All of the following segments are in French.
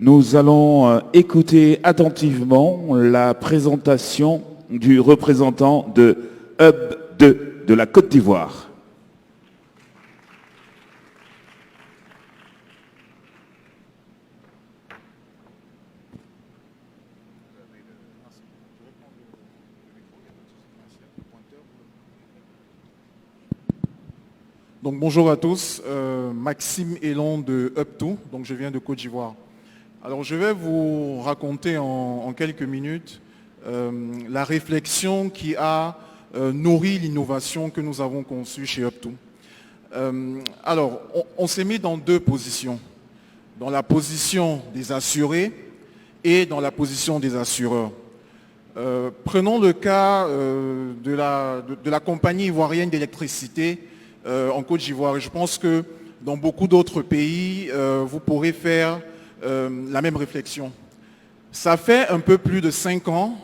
Nous allons écouter attentivement la présentation du représentant de Hub 2 de la Côte d'Ivoire. Donc bonjour à tous, Maxime Elon de Up2, donc je viens de Côte d'Ivoire. Alors je vais vous raconter en quelques minutes la réflexion qui a nourri l'innovation que nous avons conçue chez Up2. Alors on s'est mis dans deux positions, dans la position des assurés et dans la position des assureurs. Prenons le cas de la compagnie ivoirienne d'électricité en Côte d'Ivoire. Et je pense que dans beaucoup d'autres pays, vous pourrez faire la même réflexion. Ça fait un peu plus de 5 ans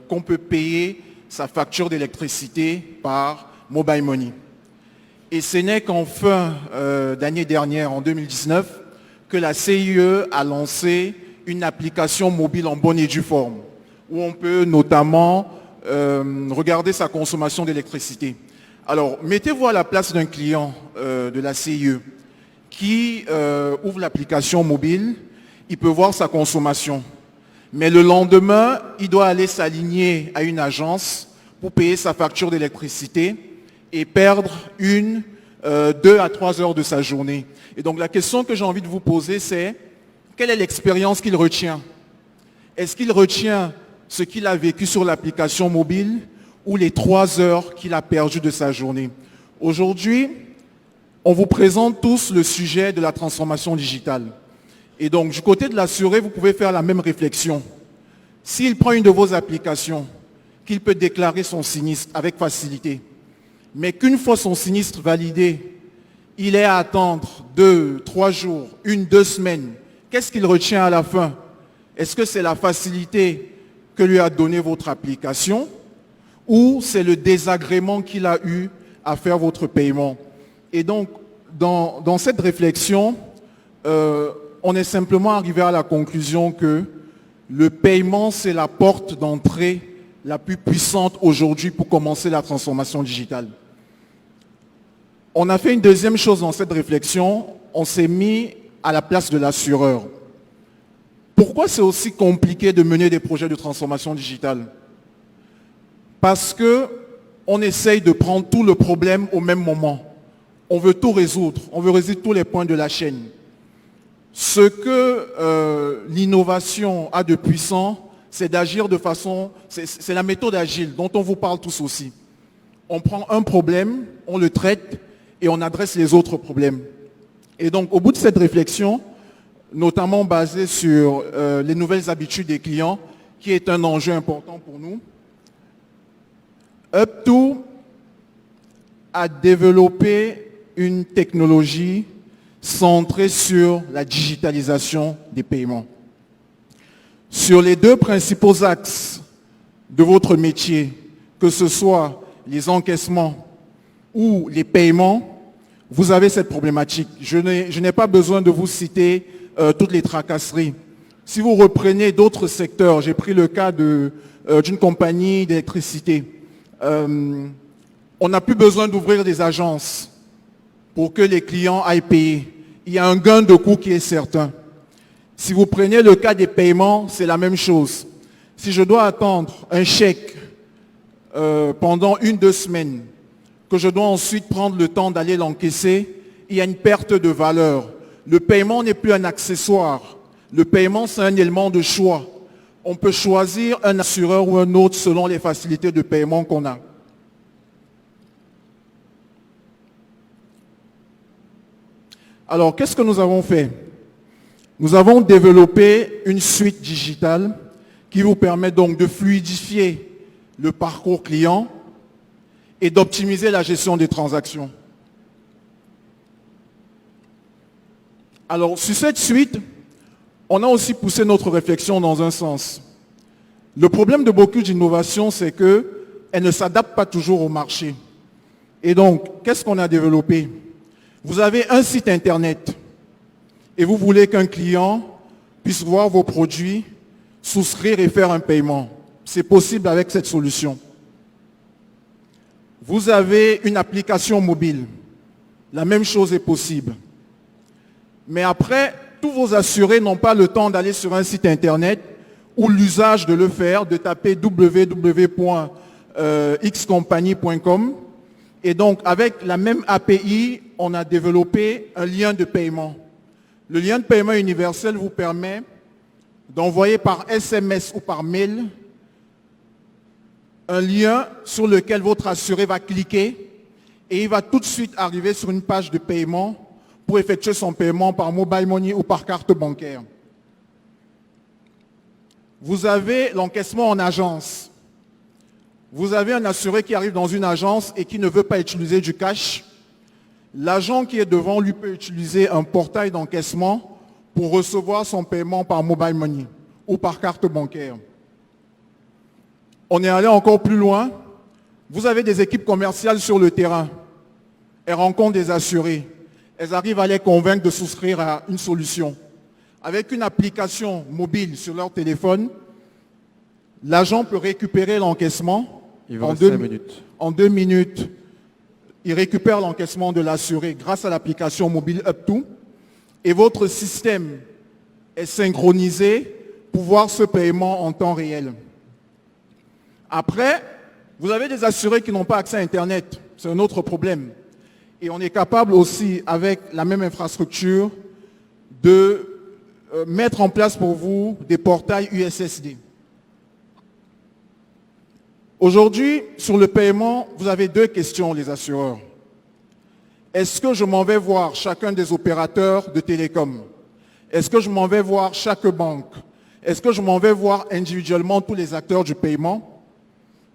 qu'on peut payer sa facture d'électricité par Mobile Money. Et ce n'est qu'en fin d'année dernière, en 2019, que la CIE a lancé une application mobile en bonne et due forme, où on peut notamment regarder sa consommation d'électricité. Alors, mettez-vous à la place d'un client de la CIE qui ouvre l'application mobile, il peut voir sa consommation. Mais le lendemain, il doit aller s'aligner à une agence pour payer sa facture d'électricité et perdre 2 à 3 heures de sa journée. Et donc la question que j'ai envie de vous poser, c'est quelle est l'expérience qu'il retient? Est-ce qu'il retient ce qu'il a vécu sur l'application mobile ou les 3 heures qu'il a perdues de sa journée? Aujourd'hui, on vous présente tous le sujet de la transformation digitale. Et donc, du côté de l'assuré, vous pouvez faire la même réflexion. S'il prend une de vos applications, qu'il peut déclarer son sinistre avec facilité, mais qu'une fois son sinistre validé, il est à attendre 2, 3 jours, 1, 2 semaines, qu'est-ce qu'il retient à la fin? Est-ce que c'est la facilité que lui a donnée votre application ou c'est le désagrément qu'il a eu à faire votre paiement? Et donc, dans cette réflexion, on est simplement arrivé à la conclusion que le paiement, c'est la porte d'entrée la plus puissante aujourd'hui pour commencer la transformation digitale. On a fait une deuxième chose dans cette réflexion, on s'est mis à la place de l'assureur. Pourquoi c'est aussi compliqué de mener des projets de transformation digitale? Parce qu'on essaye de prendre tout le problème au même moment. On veut tout résoudre, on veut résoudre tous les points de la chaîne. Ce que l'innovation a de puissant, c'est d'agir de façon... C'est la méthode agile dont on vous parle tous aussi. On prend un problème, on le traite et on adresse les autres problèmes. Et donc, au bout de cette réflexion, notamment basée sur les nouvelles habitudes des clients, qui est un enjeu important pour nous, Up2 a développé une technologie centrée sur la digitalisation des paiements. Sur les 2 principaux axes de votre métier, que ce soit les encaissements ou les paiements, vous avez cette problématique. Je n'ai pas besoin de vous citer toutes les tracasseries. Si vous reprenez d'autres secteurs, j'ai pris le cas d'une compagnie d'électricité. On n'a plus besoin d'ouvrir des agences pour que les clients aillent payer. Il y a un gain de coût qui est certain. Si vous prenez le cas des paiements, c'est la même chose. Si je dois attendre un chèque pendant 1-2 semaines, que je dois ensuite prendre le temps d'aller l'encaisser, il y a une perte de valeur. Le paiement n'est plus un accessoire. Le paiement, c'est un élément de choix. On peut choisir un assureur ou un autre selon les facilités de paiement qu'on a. Alors, qu'est-ce que nous avons fait? Nous avons développé une suite digitale qui vous permet donc de fluidifier le parcours client et d'optimiser la gestion des transactions. Alors, sur cette suite, on a aussi poussé notre réflexion dans un sens. Le problème de beaucoup d'innovations, c'est qu'elles ne s'adaptent pas toujours au marché. Et donc, qu'est-ce qu'on a développé? Vous avez un site internet et vous voulez qu'un client puissent voir vos produits, souscrire et faire un paiement. C'est possible avec cette solution. Vous avez une application mobile. La même chose est possible. Mais après, tous vos assurés n'ont pas le temps d'aller sur un site internet ou l'usage de le faire, de taper www.xcompagnie.com. Et donc, avec la même API, on a développé un lien de paiement. Le lien de paiement universel vous permet d'envoyer par SMS ou par mail un lien sur lequel votre assuré va cliquer et il va tout de suite arriver sur une page de paiement pour effectuer son paiement par mobile money ou par carte bancaire. Vous avez l'encaissement en agence. Vous avez un assuré qui arrive dans une agence et qui ne veut pas utiliser du cash. L'agent qui est devant lui peut utiliser un portail d'encaissement pour recevoir son paiement par mobile money ou par carte bancaire. On est allé encore plus loin. Vous avez des équipes commerciales sur le terrain. Elles rencontrent des assurés. Elles arrivent à les convaincre de souscrire à une solution. Avec une application mobile sur leur téléphone, l'agent peut récupérer l'encaissement en 2 minutes. En 2 minutes, il récupère l'encaissement de l'assuré grâce à l'application mobile Up2 et votre système est synchronisé pour voir ce paiement en temps réel. Après, vous avez des assurés qui n'ont pas accès à Internet. C'est un autre problème. Et on est capable aussi, avec la même infrastructure, de mettre en place pour vous des portails USSD. Aujourd'hui, sur le paiement, vous avez 2 questions, les assureurs. Est-ce que je m'en vais voir chacun des opérateurs de télécom? Est-ce que je m'en vais voir chaque banque? Est-ce que je m'en vais voir individuellement tous les acteurs du paiement?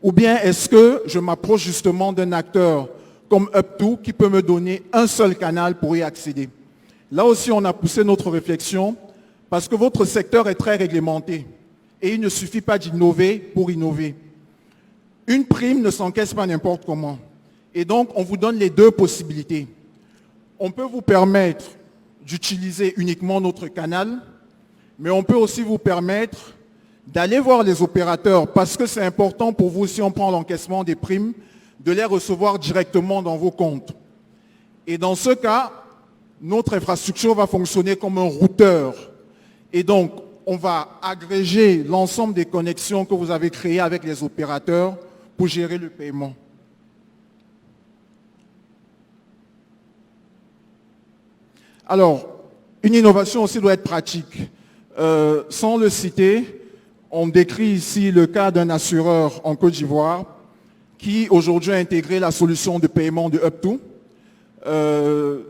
Ou bien est-ce que je m'approche justement d'un acteur comme Up2 qui peut me donner un seul canal pour y accéder? Là aussi, on a poussé notre réflexion parce que votre secteur est très réglementé et il ne suffit pas d'innover pour innover. Une prime ne s'encaisse pas n'importe comment. Et donc, on vous donne les 2 possibilités. On peut vous permettre d'utiliser uniquement notre canal, mais on peut aussi vous permettre d'aller voir les opérateurs parce que c'est important pour vous, si on prend l'encaissement des primes, de les recevoir directement dans vos comptes. Et dans ce cas, notre infrastructure va fonctionner comme un routeur. Et donc, on va agréger l'ensemble des connexions que vous avez créées avec les opérateurs pour gérer le paiement. Alors, une innovation aussi doit être pratique. Sans le citer, on décrit ici le cas d'un assureur en Côte d'Ivoire qui aujourd'hui a intégré la solution de paiement de Up2,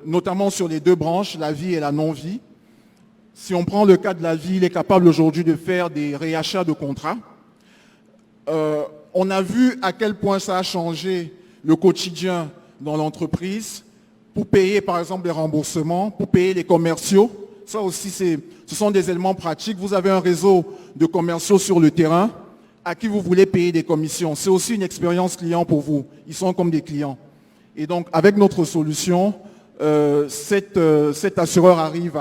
notamment sur les 2 branches, la vie et la non-vie. Si on prend le cas de la vie, il est capable aujourd'hui de faire des réachats de contrats. On a vu à quel point ça a changé le quotidien dans l'entreprise pour payer par exemple les remboursements, pour payer les commerciaux. Ça aussi, ce sont des éléments pratiques. Vous avez un réseau de commerciaux sur le terrain à qui vous voulez payer des commissions. C'est aussi une expérience client pour vous. Ils sont comme des clients. Et donc, avec notre solution, cet assureur arrive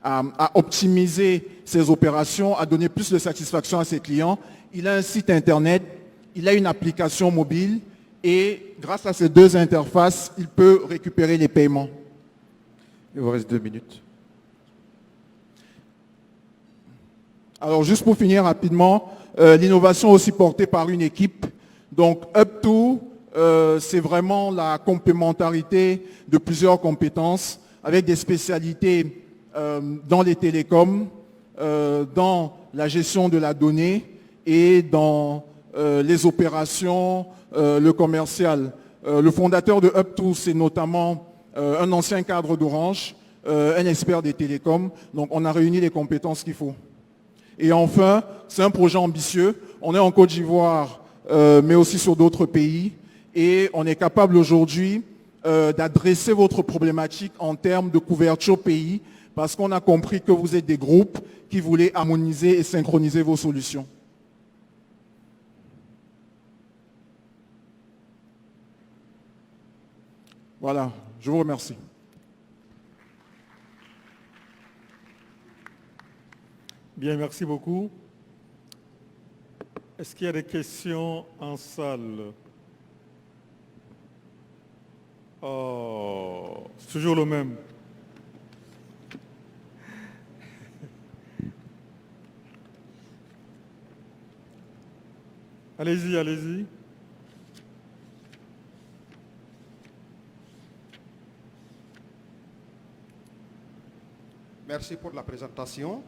à optimiser ses opérations, à donner plus de satisfaction à ses clients. Il a un site internet, il a une application mobile et grâce à ces 2 interfaces, il peut récupérer les paiements. Il vous reste 2 minutes. Alors, juste pour finir rapidement, l'innovation aussi portée par une équipe. Donc, Up2, c'est vraiment la complémentarité de plusieurs compétences avec des spécialités dans les télécoms, dans la gestion de la donnée et dans les opérations, le commercial. Le fondateur de Up2, c'est notamment un ancien cadre d'Orange, un expert des télécoms. Donc, on a réuni les compétences qu'il faut. Et enfin, c'est un projet ambitieux. On est en Côte d'Ivoire, mais aussi sur d'autres pays. Et on est capable aujourd'hui d'adresser votre problématique en termes de couverture pays, parce qu'on a compris que vous êtes des groupes qui voulaient harmoniser et synchroniser vos solutions. Voilà, je vous remercie. Bien, merci beaucoup. Est-ce qu'il y a des questions en salle? Oh, c'est toujours le même. Allez-y, allez-y. Merci pour la présentation.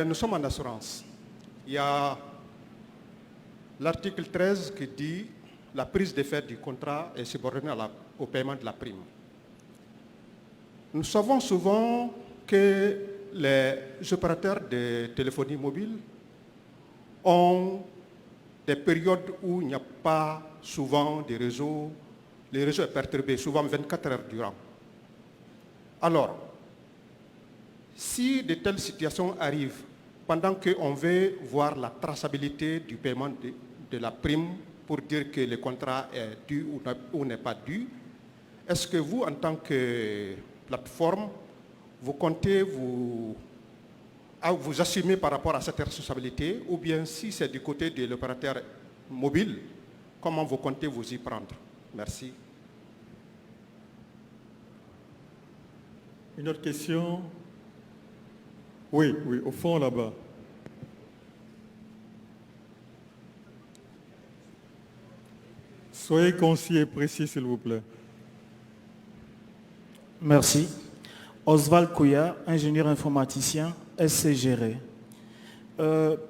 Nous sommes en assurance. Il y a l'article 13 qui dit la prise d'effet du contrat est subordonnée au paiement de la prime. Nous savons souvent que les opérateurs de téléphonie mobile ont des périodes où il n'y a pas souvent de réseaux, les réseaux sont perturbés, souvent 24 heures durant. Alors, si de telles situations arrivent pendant qu'on veut voir la traçabilité du paiement de la prime pour dire que le contrat est dû ou n'est pas dû, est-ce que vous, en tant que plateforme, vous comptez vous assumer par rapport à cette responsabilité, ou bien si c'est du côté de l'opérateur mobile, comment vous comptez vous y prendre? Merci. Une autre question? Oui, oui, au fond là-bas. Soyez concis et précis, s'il vous plaît. Merci. Oswald Kouya, ingénieur informaticien, SCGR.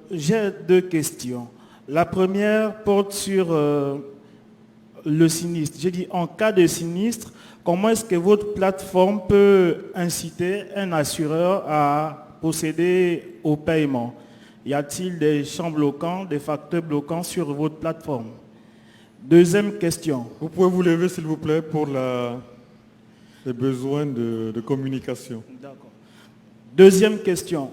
J'ai deux questions. La première porte sur le sinistre. J'ai dit, en cas de sinistre, comment est-ce que votre plateforme peut inciter un assureur à procéder au paiement? Y a-t-il des champs bloquants, des facteurs bloquants sur votre plateforme? Deuxième question. Vous pouvez vous lever, s'il vous plaît, pour les besoins de communication. D'accord. Deuxième question.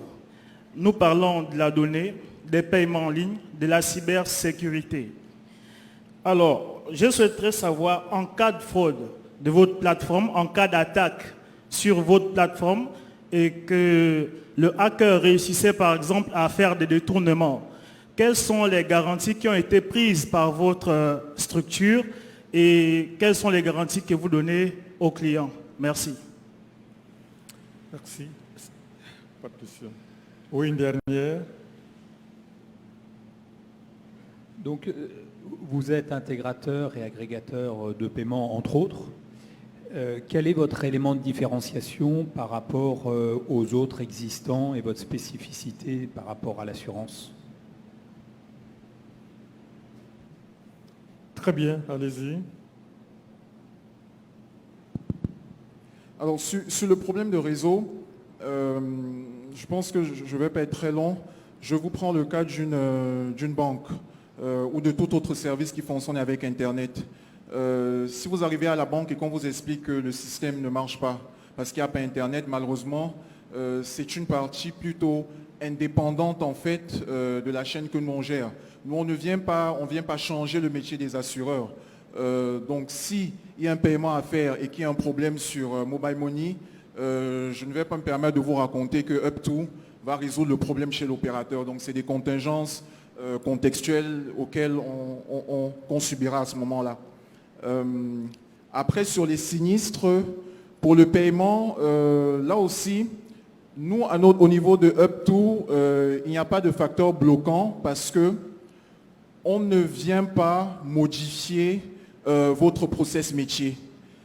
Nous parlons de la donnée, des paiements en ligne, de la cybersécurité. Alors, je souhaiterais savoir, en cas de fraude de votre plateforme, en cas d'attaque sur votre plateforme, et que le hacker réussissait par exemple à faire des détournements, quelles sont les garanties qui ont été prises par votre structure et quelles sont les garanties que vous donnez aux clients? Merci. Merci. Pas de question. Oui, une dernière. Donc, vous êtes intégrateur et agrégateur de paiement, entre autres. Quel est votre élément de différenciation par rapport aux autres existants et votre spécificité par rapport à l'assurance? Très bien, allez-y. Alors, sur le problème de réseau, je pense que je ne vais pas être très long. Je vous prends le cas d'une banque ou de tout autre service qui fonctionne avec Internet. Si vous arrivez à la banque et qu'on vous explique que le système ne marche pas parce qu'il n'y a pas Internet, malheureusement, c'est une partie plutôt indépendante en fait de la chaîne que nous on gère. Nous, on ne vient pas changer le métier des assureurs. Donc, s'il y a un paiement à faire et qu'il y a un problème sur Mobile Money, je ne vais pas me permettre de vous raconter que Up2 va résoudre le problème chez l'opérateur. Donc, c'est des contingences contextuelles auxquelles qu'on subira à ce moment-là. Après, sur les sinistres, pour le paiement, là aussi, nous, au niveau de Up2, il n'y a pas de facteur bloquant parce que on ne vient pas modifier votre process métier.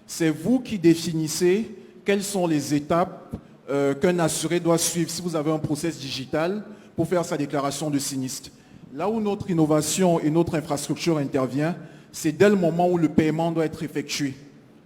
C'est vous qui définissez quelles sont les étapes qu'un assuré doit suivre si vous avez un process digital pour faire sa déclaration de sinistre. Là où notre innovation et notre infrastructure intervient, c'est dès le moment où le paiement doit être effectué.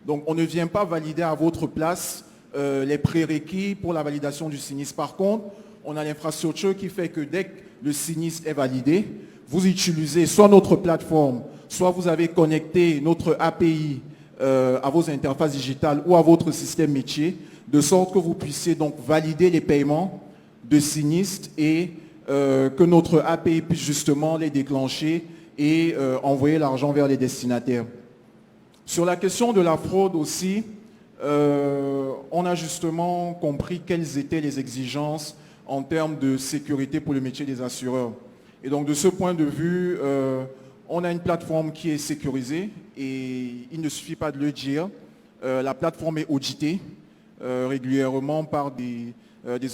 Donc on ne vient pas valider à votre place les prérequis pour la validation du sinistre. Par contre, on a l'infrastructure qui fait que dès que le sinistre est validé, vous utilisez soit notre plateforme, soit vous avez connecté notre API à vos interfaces digitales ou à votre système métier, de sorte que vous puissiez donc valider les paiements de sinistres et que notre API puisse justement les déclencher et envoyer l'argent vers les destinataires. Sur la question de la fraude aussi, on a justement compris quelles étaient les exigences en termes de sécurité pour le métier des assureurs. Et donc de ce point de vue, on a une plateforme qui est sécurisée et il ne suffit pas de le dire. La plateforme est auditée régulièrement par des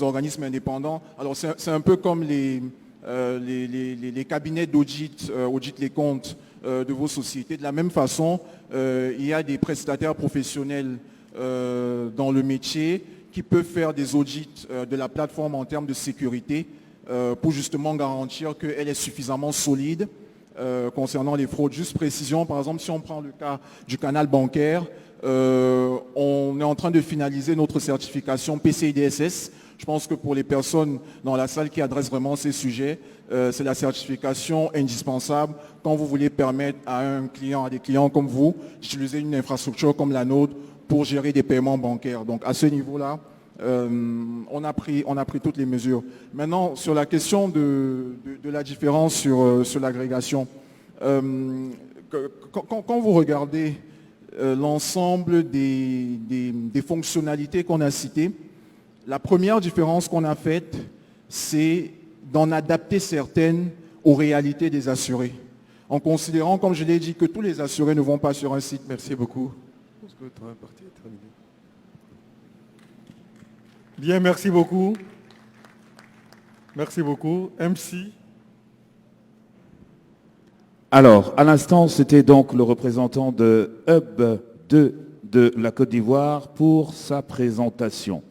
organismes indépendants. Alors c'est un peu comme les cabinets d'audit auditent les comptes de vos sociétés. De la même façon, il y a des prestataires professionnels dans le métier qui peuvent faire des audits de la plateforme en termes de sécurité pour justement garantir qu'elle est suffisamment solide concernant les fraudes. Juste précision, par exemple, si on prend le cas du canal bancaire, on est en train de finaliser notre certification PCI DSS. Je pense que pour les personnes dans la salle qui adressent vraiment ces sujets, c'est la certification indispensable quand vous voulez permettre à des clients comme vous, d'utiliser une infrastructure comme la nôtre pour gérer des paiements bancaires. Donc à ce niveau-là, on a pris toutes les mesures. Maintenant, sur la question de la différence sur l'agrégation, quand vous regardez l'ensemble des fonctionnalités qu'on a citées, la première différence qu'on a faite, c'est d'en adapter certaines aux réalités des assurés, en considérant, comme je l'ai dit, que tous les assurés ne vont pas sur un site. Merci beaucoup. Je pense que le temps imparti est terminé. Bien, merci beaucoup. Merci beaucoup. MC. Alors, à l'instant, c'était donc le représentant de Hub 2 de la Côte d'Ivoire pour sa présentation.